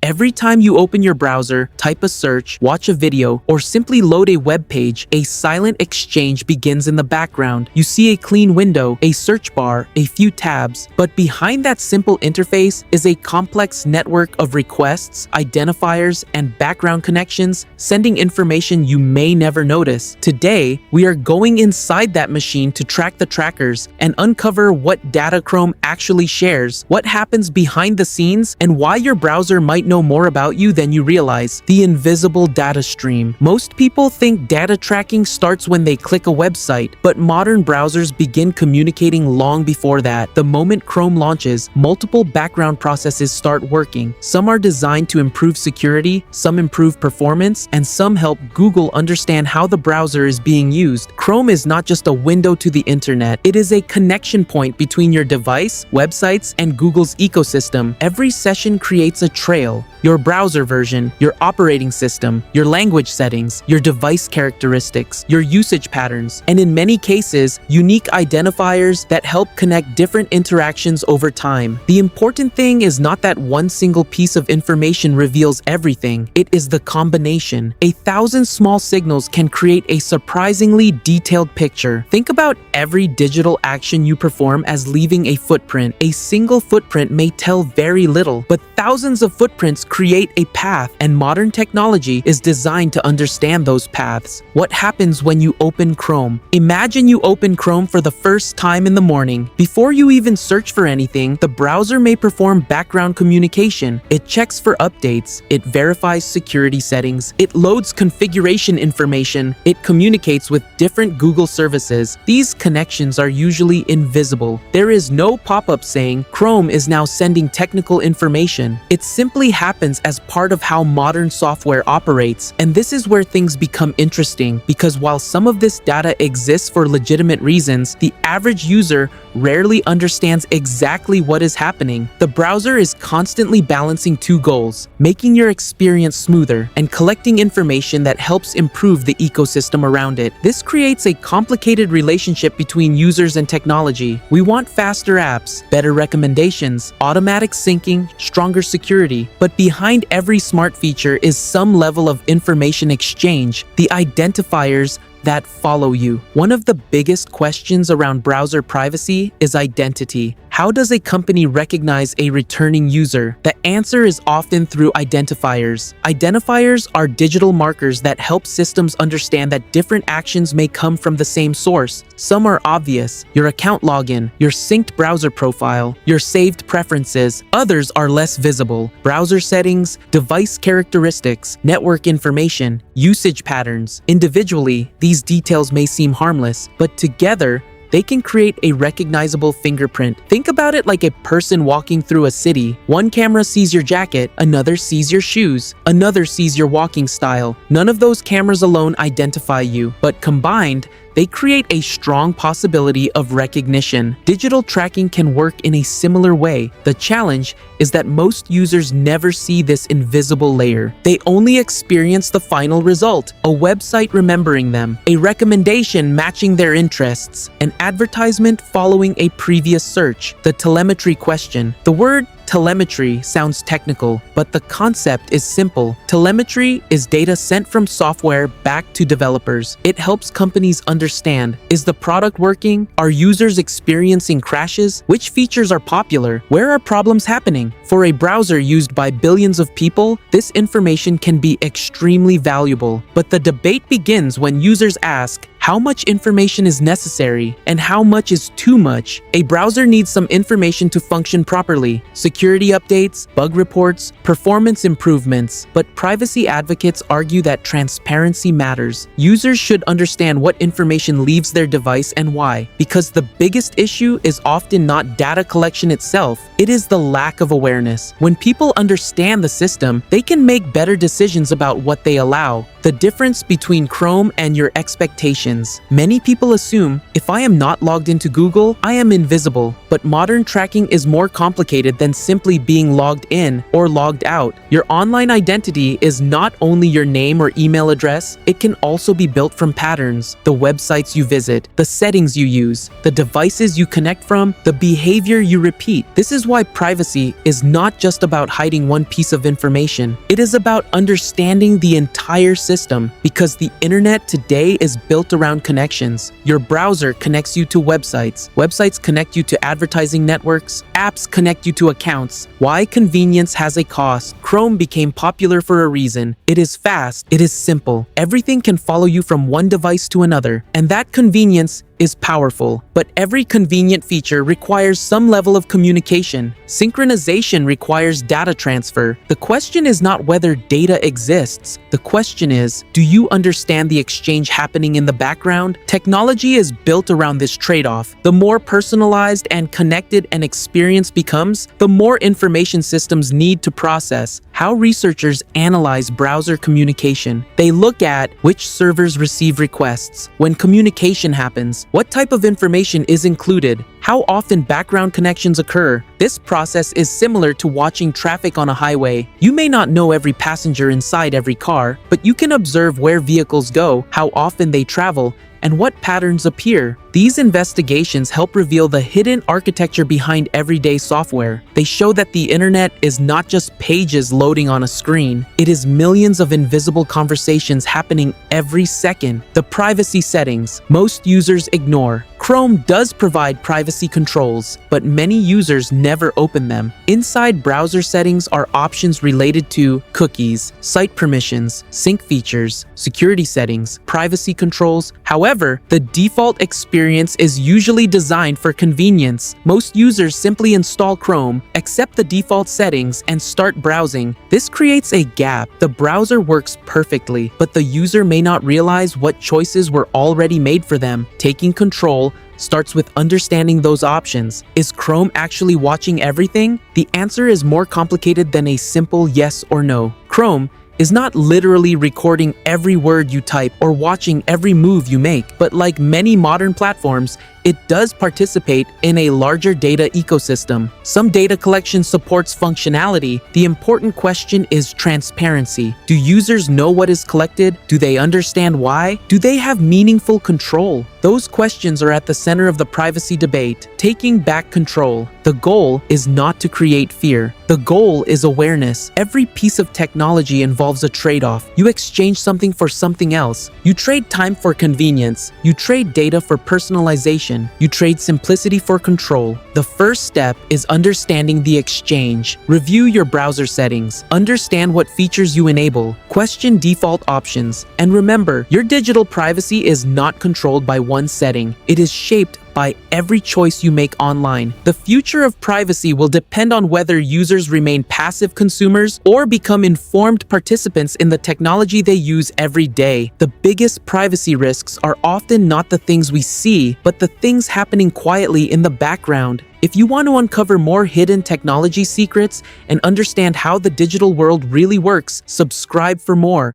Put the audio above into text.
Every time you open your browser, type a search, watch a video, or simply load a web page, a silent exchange begins in the background. You see a clean window, a search bar, a few tabs, but behind that simple interface is a complex network of requests, identifiers, and background connections, sending information you may never notice. Today, we are going inside that machine to track the trackers and uncover what data Chrome actually shares, what happens behind the scenes, and why your browser might know more about you than you realize. The invisible data stream. Most people think data tracking starts when they click a website, but modern browsers begin communicating long before that. The moment Chrome launches, multiple background processes start working. Some are designed to improve security, some improve performance, and some help Google understand how the browser is being used. Chrome is not just a window to the internet, it is a connection point between your device, websites, and Google's ecosystem. Every session creates a trail. Your browser version, your operating system, your language settings, your device characteristics, your usage patterns, and in many cases, unique identifiers that help connect different interactions over time. The important thing is not that one single piece of information reveals everything. It is the combination. 1,000 small signals can create a surprisingly detailed picture. Think about every digital action you perform as leaving a footprint. A single footprint may tell very little, but thousands of footprints create a path, and modern technology is designed to understand those paths. What happens when you open Chrome? Imagine you open Chrome for the first time in the morning. Before you even search for anything, the browser may perform background communication. It checks for updates, it verifies security settings, it loads configuration information, it communicates with different Google services. These connections are usually invisible. There is no pop-up saying, "Chrome is now sending technical information." It simply happens as part of how modern software operates. And this is where things become interesting, because while some of this data exists for legitimate reasons, the average user rarely understands exactly what is happening. The browser is constantly balancing two goals: making your experience smoother and collecting information that helps improve the ecosystem around it. This creates a complicated relationship between users and technology. We want faster apps, better recommendations, automatic syncing, stronger security, but behind every smart feature is some level of information exchange, the identifiers that follow you. One of the biggest questions around browser privacy is identity. How does a company recognize a returning user? The answer is often through identifiers. Identifiers are digital markers that help systems understand that different actions may come from the same source. Some are obvious: your account login, your synced browser profile, your saved preferences. Others are less visible: browser settings, device characteristics, network information, usage patterns. Individually, these details may seem harmless, but together, they can create a recognizable fingerprint. Think about it like a person walking through a city. One camera sees your jacket, another sees your shoes, another sees your walking style. None of those cameras alone identify you, but combined, they create a strong possibility of recognition. Digital tracking can work in a similar way. The challenge is that most users never see this invisible layer. They only experience the final result: a website remembering them, a recommendation matching their interests, an advertisement following a previous search. The telemetry question. The word telemetry sounds technical, but the concept is simple. Telemetry is data sent from software back to developers. It helps companies understand: is the product working? Are users experiencing crashes? Which features are popular? Where are problems happening? For a browser used by billions of people, this information can be extremely valuable. But the debate begins when users ask, how much information is necessary and how much is too much? A browser needs some information to function properly: security updates, bug reports, performance improvements. But privacy advocates argue that transparency matters. Users should understand what information leaves their device and why, because the biggest issue is often not data collection itself, it is the lack of awareness. When people understand the system, they can make better decisions about what they allow. The difference between Chrome and your expectations. Many people assume if I am not logged into Google, I am invisible. But modern tracking is more complicated than simply being logged in or logged out. Your online identity is not only your name or email address, it can also be built from patterns, the websites you visit, the settings you use, the devices you connect from, the behavior you repeat. This is why privacy is not just about hiding one piece of information. It is about understanding the entire system, because the internet today is built around connections. Your browser connects you to websites. Websites connect you to advertising networks. Apps connect you to accounts. Why convenience has a cost? Chrome became popular for a reason. It is fast. It is simple. Everything can follow you from one device to another. And that convenience is powerful, but every convenient feature requires some level of communication. Synchronization requires data transfer. The question is not whether data exists. The question is, do you understand the exchange happening in the background? Technology is built around this trade-off. The more personalized and connected an experience becomes, the more information systems need to process. How researchers analyze browser communication. They look at which servers receive requests, when communication happens, what type of information is included, how often background connections occur. This process is similar to watching traffic on a highway. You may not know every passenger inside every car, but you can observe where vehicles go, how often they travel, and what patterns appear. These investigations help reveal the hidden architecture behind everyday software. They show that the internet is not just pages loading on a screen. It is millions of invisible conversations happening every second. The privacy settings most users ignore. Chrome does provide privacy controls, but many users never open them. Inside browser settings are options related to cookies, site permissions, sync features, security settings, privacy controls. However, the default experience is usually designed for convenience. Most users simply install Chrome, accept the default settings, and start browsing. This creates a gap. The browser works perfectly, but the user may not realize what choices were already made for them. Taking control starts with understanding those options. Is Chrome actually watching everything? The answer is more complicated than a simple yes or no. Chrome is not literally recording every word you type or watching every move you make, but like many modern platforms, it does participate in a larger data ecosystem. Some data collection supports functionality. The important question is transparency. Do users know what is collected? Do they understand why? Do they have meaningful control? Those questions are at the center of the privacy debate. Taking back control. The goal is not to create fear. The goal is awareness. Every piece of technology involves a trade-off. You exchange something for something else. You trade time for convenience. You trade data for personalization. You trade simplicity for control. The first step is understanding the exchange. Review your browser settings. Understand what features you enable. Question default options. And remember, your digital privacy is not controlled by one setting. It is shaped by every choice you make online. The future of privacy will depend on whether users remain passive consumers or become informed participants in the technology they use every day. The biggest privacy risks are often not the things we see, but the things happening quietly in the background. If you want to uncover more hidden technology secrets and understand how the digital world really works, subscribe for more.